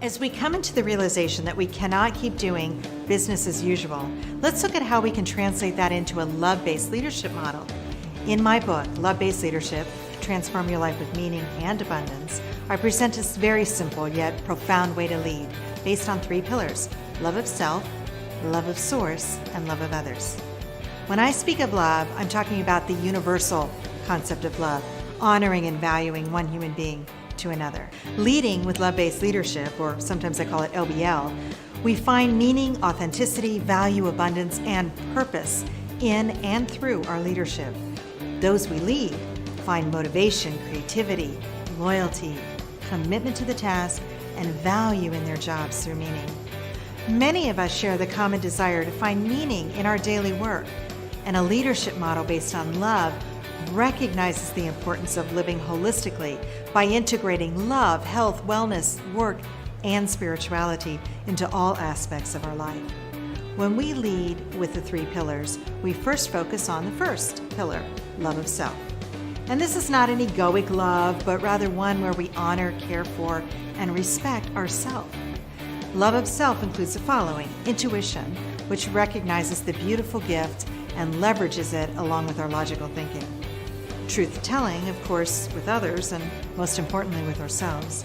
As we come into the realization that we cannot keep doing business as usual, let's look at how we can translate that into a love-based leadership model. In my book, Love-Based Leadership, Transform Your Life with Meaning and Abundance, I present a very simple yet profound way to lead based on 3 pillars: love of self, love of source, and love of others. When I speak of love, I'm talking about the universal concept of love, honoring and valuing one human being to another. Leading with love-based leadership, or sometimes I call it LBL, we find meaning, authenticity, value, abundance, and purpose in and through our leadership. Those we lead find motivation, creativity, loyalty, commitment to the task, and value in their jobs through meaning. Many of us share the common desire to find meaning in our daily work, and a leadership model based on love recognizes the importance of living holistically by integrating love, health, wellness, work, and spirituality into all aspects of our life. When we lead with the 3 pillars, we first focus on the first pillar, love of self. And this is not an egoic love, but rather one where we honor, care for, and respect ourselves. Love of self includes the following: intuition, which recognizes the beautiful gift and leverages it along with our logical thinking. Truth-telling, of course, with others, and most importantly with ourselves.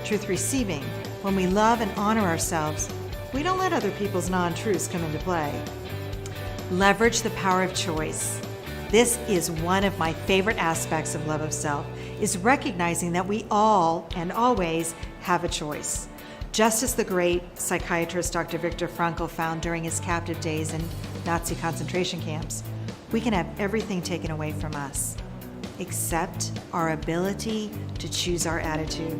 Truth-receiving, when we love and honor ourselves, we don't let other people's non-truths come into play. Leverage the power of choice. This is one of my favorite aspects of love of self, is recognizing that we all and always have a choice. Just as the great psychiatrist Dr. Viktor Frankl found during his captive days in Nazi concentration camps, we can have everything taken away from us, except our ability to choose our attitude.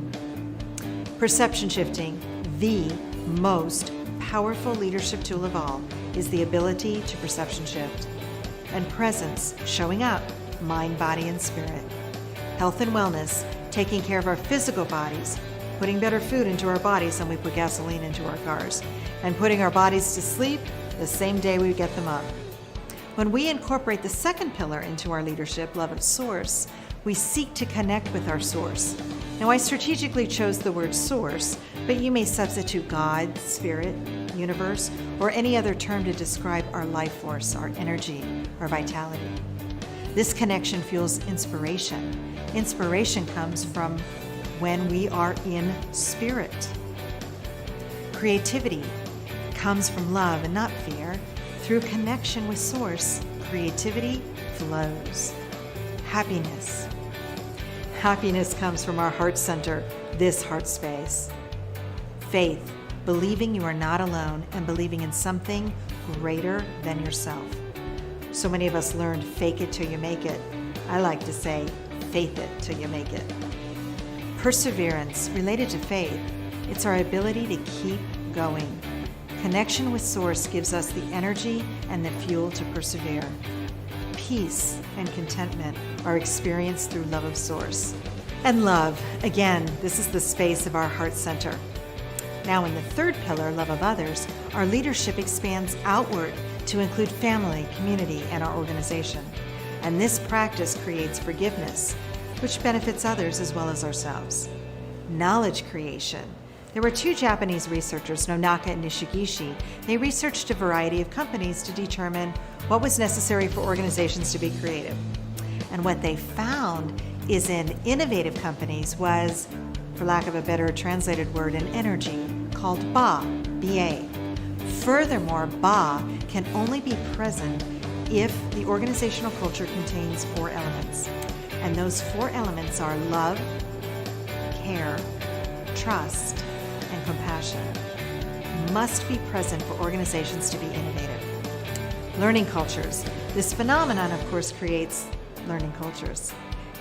Perception shifting, the most powerful leadership tool of all, is the ability to perception shift. And presence, showing up, mind, body, and spirit. Health and wellness, taking care of our physical bodies, putting better food into our bodies than we put gasoline into our cars, and putting our bodies to sleep the same day we get them up. When we incorporate the second pillar into our leadership, love of source, we seek to connect with our source. Now, I strategically chose the word source, but you may substitute God, spirit, universe, or any other term to describe our life force, our energy, our vitality. This connection fuels inspiration. Inspiration comes from when we are in spirit. Creativity comes from love and not fear. Through connection with source, creativity flows. Happiness. Happiness comes from our heart center, this heart space. Faith, believing you are not alone and believing in something greater than yourself. So many of us learned fake it till you make it. I like to say faith it till you make it. Perseverance, related to faith, it's our ability to keep going. Connection with source gives us the energy and the fuel to persevere. Peace and contentment are experienced through love of source. And love, again, this is the space of our heart center. Now, in the third pillar, love of others, our leadership expands outward to include family, community, and our organization. And this practice creates forgiveness, which benefits others as well as ourselves. Knowledge creation. There were 2 Japanese researchers, Nonaka and Nishigishi. They researched a variety of companies to determine what was necessary for organizations to be creative. And what they found is in innovative companies was, for lack of a better translated word, an energy called Ba, B-A. Furthermore, Ba can only be present if the organizational culture contains 4 elements. And those 4 elements are love, care, trust, and compassion. Must be present for organizations to be innovative. Learning cultures. This phenomenon, of course, creates learning cultures.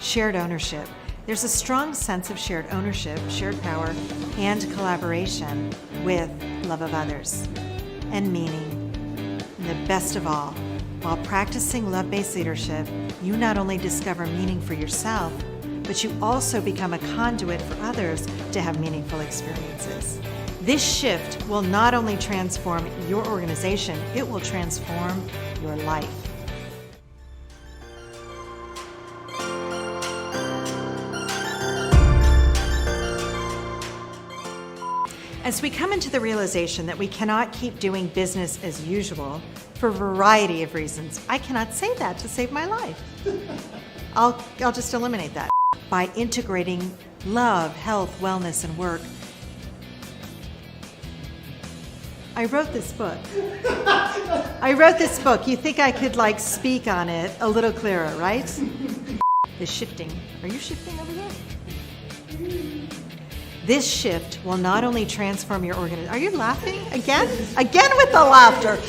Shared ownership. There's a strong sense of shared ownership, shared power, and collaboration with love of others. And meaning. And the best of all, while practicing love-based leadership, you not only discover meaning for yourself, but you also become a conduit for others to have meaningful experiences. This shift will not only transform your organization, it will transform your life. As we come into the realization that we cannot keep doing business as usual for a variety of reasons, I cannot say that to save my life. I'll just eliminate that. By integrating love, health, wellness, and work. I wrote this book. You think I could speak on it a little clearer, right? The shifting. Are you shifting over there? This shift will not only transform your organization. Are you laughing again? Again with the laughter.